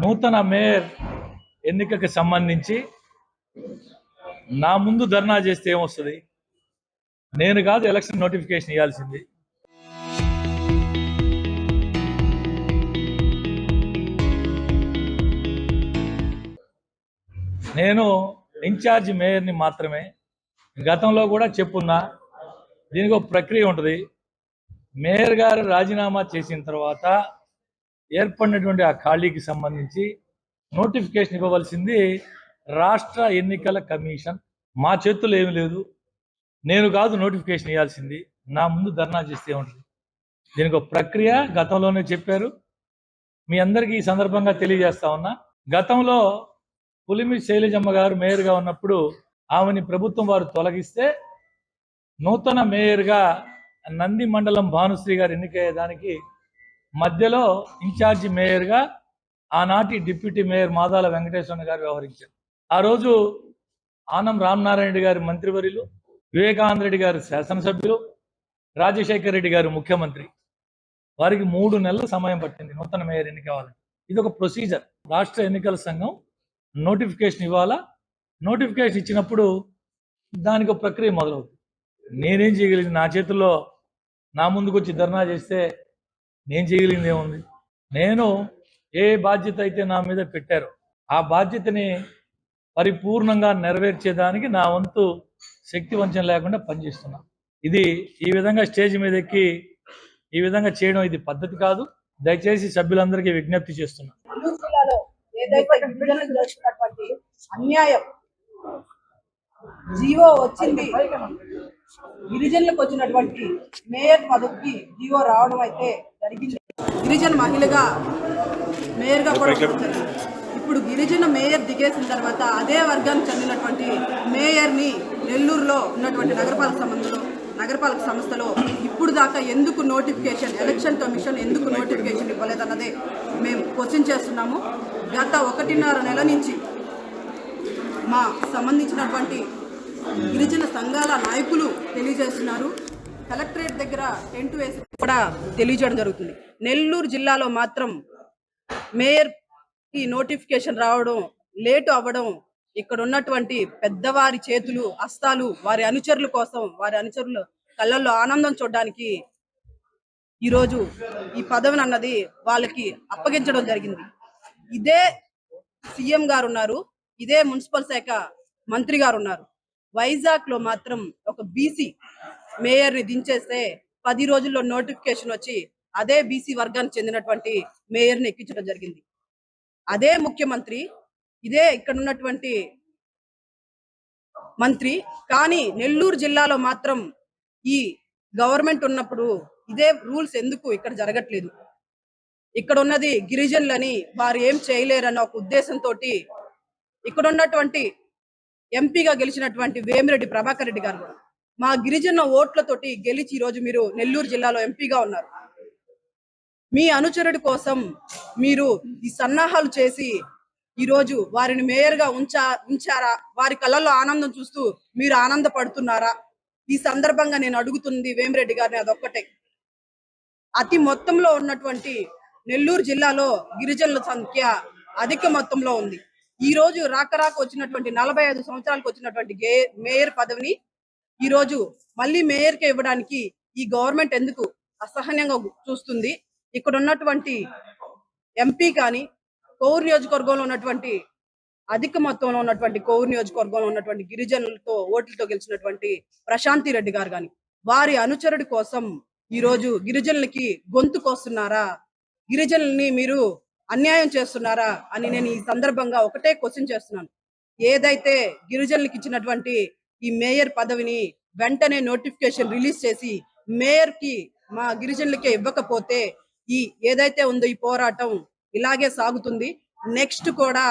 నూతన మేయర్ ఎన్నికకి సంబంధించి నా ముందు ధర్నా చేస్తే ఏమొస్తుంది? నేను కాదు ఎలక్షన్ నోటిఫికేషన్ ఇవ్వాల్సింది. నేను ఇన్ఛార్జ్ మేయర్ని మాత్రమే. గతంలో కూడా చెప్పున్నా, దీనికి ఒక ప్రక్రియ ఉంటుంది. మేయర్ గారు రాజీనామా చేసిన తర్వాత ఏర్పడినటువంటి ఆ ఖాళీకి సంబంధించి నోటిఫికేషన్ ఇవ్వవలసింది రాష్ట్ర ఎన్నికల కమిషన్. మా చేతుల్లో ఏమీ లేదు. నేను కాదు నోటిఫికేషన్ ఇవ్వాల్సింది. నా ముందు ధర్నా చేస్తే ఉంటుంది. దీనికి ఒక ప్రక్రియ గతంలోనే చెప్పారు. మీ అందరికీ ఈ సందర్భంగా తెలియజేస్తా ఉన్నా, గతంలో పులిమి శైలజమ్మ గారు మేయర్గా ఉన్నప్పుడు ఆమెని ప్రభుత్వం వారు తొలగిస్తే నూతన మేయర్గా నంది మండలం భానుశ్రీ గారు ఎన్నికయ్యేదానికి మధ్యలో ఇన్ఛార్జి మేయర్గా ఆనాటి డిప్యూటీ మేయర్ మాదాల వెంకటేశ్వర గారు వ్యవహరించారు. ఆ రోజు ఆనం రామనారాయణ గారి మంత్రివర్యులు, వివేకానంద రెడ్డి గారు శాసనసభ్యులు, రాజశేఖర రెడ్డి గారు ముఖ్యమంత్రి. వారికి 3 నెలల సమయం పట్టింది నూతన మేయర్ ఎన్నిక అవ్వాలని. ఇది ఒక ప్రొసీజర్. రాష్ట్ర ఎన్నికల సంఘం నోటిఫికేషన్ ఇవ్వాలా. నోటిఫికేషన్ ఇచ్చినప్పుడు దానికి ఒక ప్రక్రియ మొదలవుతుంది. నేనేం చేయగలిగింది? నా చేతుల్లో నా ముందుకు వచ్చి ధర్నా చేస్తే నేను చేయగలిగింది ఏముంది? నేను ఏ బాధ్యత అయితే నా మీద పెట్టారో ఆ బాధ్యతని పరిపూర్ణంగా నెరవేర్చేదానికి నా వంతు శక్తి వంచన లేకుండా పనిచేస్తున్నా. ఇది ఈ విధంగా స్టేజ్ మీద ఎక్కి ఈ విధంగా చేయడం ఇది పద్ధతి కాదు. దయచేసి సభ్యులందరికీ విజ్ఞప్తి చేస్తున్నా. అన్యాయం జీవో వచ్చింది, గిరిజనులకు వచ్చినటువంటి మేయర్ పదవికి జీవో రావడం అయితే జరిగింది. గిరిజన మహిళగా మేయర్గా కూడా ఇప్పుడు గిరిజన మేయర్ దిగేసిన తర్వాత అదే వర్గానికి చెందినటువంటి మేయర్ని నెల్లూరులో ఉన్నటువంటి నగరపాలక సంస్థలో ఇప్పుడు దాకా ఎందుకు నోటిఫికేషన్, ఎలక్షన్ కమిషన్ ఎందుకు నోటిఫికేషన్ ఇవ్వలేదన్నదే మేము క్వశ్చన్ చేస్తున్నాము. గత 1.5 నెల నుంచి మా సంబంధించినటువంటి గిరిజన సంఘాల నాయకులు తెలియజేస్తున్నారు. కలెక్టరేట్ దగ్గర టెంట్ వేసి కూడా తెలియజేయడం జరుగుతుంది. నెల్లూరు జిల్లాలో మాత్రం మేయర్కి నోటిఫికేషన్ రావడం లేటు అవ్వడం, ఇక్కడ ఉన్నటువంటి పెద్దవారి చేతులు హస్తాలు వారి అనుచరుల కోసం, వారి అనుచరుల కళ్ళల్లో ఆనందం చూడడానికి ఈరోజు ఈ పదవిని అన్నది వాళ్ళకి అప్పగించడం జరిగింది. ఇదే సీఎం గారు ఉన్నారు, ఇదే మున్సిపల్ శాఖ మంత్రి గారు ఉన్నారు. వైజాగ్ లో మాత్రం ఒక బీసీ మేయర్ని దించేస్తే 10 రోజుల్లో నోటిఫికేషన్ వచ్చి అదే బీసీ వర్గానికి చెందినటువంటి మేయర్ని ఎక్కించడం జరిగింది. అదే ముఖ్యమంత్రి, ఇదే ఇక్కడ ఉన్నటువంటి మంత్రి. కానీ నెల్లూరు జిల్లాలో మాత్రం ఈ గవర్నమెంట్ ఉన్నప్పుడు ఇదే రూల్స్ ఎందుకు ఇక్కడ జరగట్లేదు? ఇక్కడ ఉన్నది గిరిజనులని, వారు ఏం చేయలేరన్న ఒక ఉద్దేశంతో ఇక్కడ ఉన్నటువంటి ఎంపీగా గెలిచినటువంటి వేమిరెడ్డి ప్రభాకర్ రెడ్డి గారు కూడా మా గిరిజన ఓట్లతోటి గెలిచి ఈరోజు మీరు నెల్లూరు జిల్లాలో ఎంపీగా ఉన్నారు. మీ అనుచరుడి కోసం మీరు ఈ సన్నాహాలు చేసి ఈరోజు వారిని మేయర్గా ఉంచారా? వారి కళ్ళల్లో ఆనందం చూస్తూ మీరు ఆనందపడుతున్నారా? ఈ సందర్భంగా నేను అడుగుతుంది వేమిరెడ్డి గారిని అదొక్కటే. అతి మొత్తంలో ఉన్నటువంటి నెల్లూరు జిల్లాలో గిరిజనుల సంఖ్య అధిక మొత్తంలో ఉంది. ఈ రోజు రాక వచ్చినటువంటి 45 సంవత్సరాలకు వచ్చినటువంటి మేయర్ పదవిని ఈ రోజు మళ్ళీ మేయర్కే ఇవ్వడానికి ఈ గవర్నమెంట్ ఎందుకు అసహనంగా చూస్తుంది? ఇక్కడ ఉన్నటువంటి ఎంపీ కానీ, కోవూరు నియోజకవర్గంలో ఉన్నటువంటి అధిక మొత్తంలో ఉన్నటువంటి కోవూరు నియోజకవర్గంలో ఉన్నటువంటి గిరిజనులతో ఓట్లతో గెలిచినటువంటి ప్రశాంతి రెడ్డి గారు కానీ వారి అనుచరుడి కోసం ఈ రోజు గిరిజనులకి గొంతు కోస్తున్నారా? గిరిజనుల్ని మీరు అన్యాయం చేస్తున్నారా అని నేను ఈ సందర్భంగా ఒకటే క్వశ్చన్ చేస్తున్నాను. ఏదైతే గిరిజనులకు ఇచ్చినటువంటి ఈ మేయర్ పదవిని వెంటనే నోటిఫికేషన్ రిలీజ్ చేసి మేయర్ కి మా గిరిజనులకే ఇవ్వకపోతే ఈ ఏదైతే ఉందో ఈ పోరాటం ఇలాగే సాగుతుంది. నెక్స్ట్ కూడా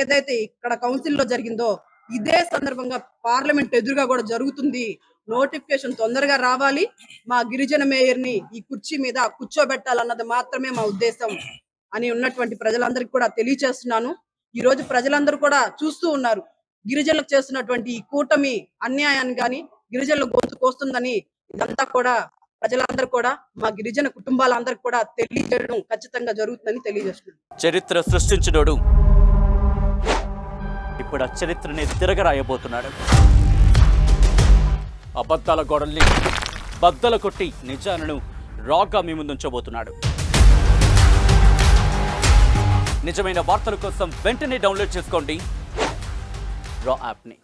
ఏదైతే ఇక్కడ కౌన్సిల్లో జరిగిందో ఇదే సందర్భంగా పార్లమెంట్ ఎదురుగా కూడా జరుగుతుంది. నోటిఫికేషన్ తొందరగా రావాలి, మా గిరిజన మేయర్ని ఈ కుర్చీ మీద కూర్చోబెట్టాలన్నది మాత్రమే మా ఉద్దేశం అని ఉన్నటువంటి ప్రజలందరికీ కూడా తెలియచేస్తున్నాను. ఈ రోజు ప్రజలందరూ కూడా చూస్తూ ఉన్నారు గిరిజనులకు చేస్తున్నటువంటి ఈ కూటమి అన్యాయాన్ని కానీ గిరిజనుల గొంతు కోస్తుందని. ఇదంతా కూడా ప్రజలందరూ కూడా మా గిరిజన కుటుంబాలందరికీ కూడా తెలియజేయడం ఖచ్చితంగా జరుగుతుందని తెలియజేస్తున్నాను. చరిత్ర సృష్టించినోడు ఇప్పుడు ఆ చరిత్రని తిరగరాయబోతున్నాడు. అబద్ధాల గోడల్ని బద్దలు కొట్టి నిజాలను రాగా మీ ముందుంచబోతున్నాడు. నిజమైన వార్తల కోసం వెంటనే డౌన్లోడ్ చేసుకోండి రా యాప్ని.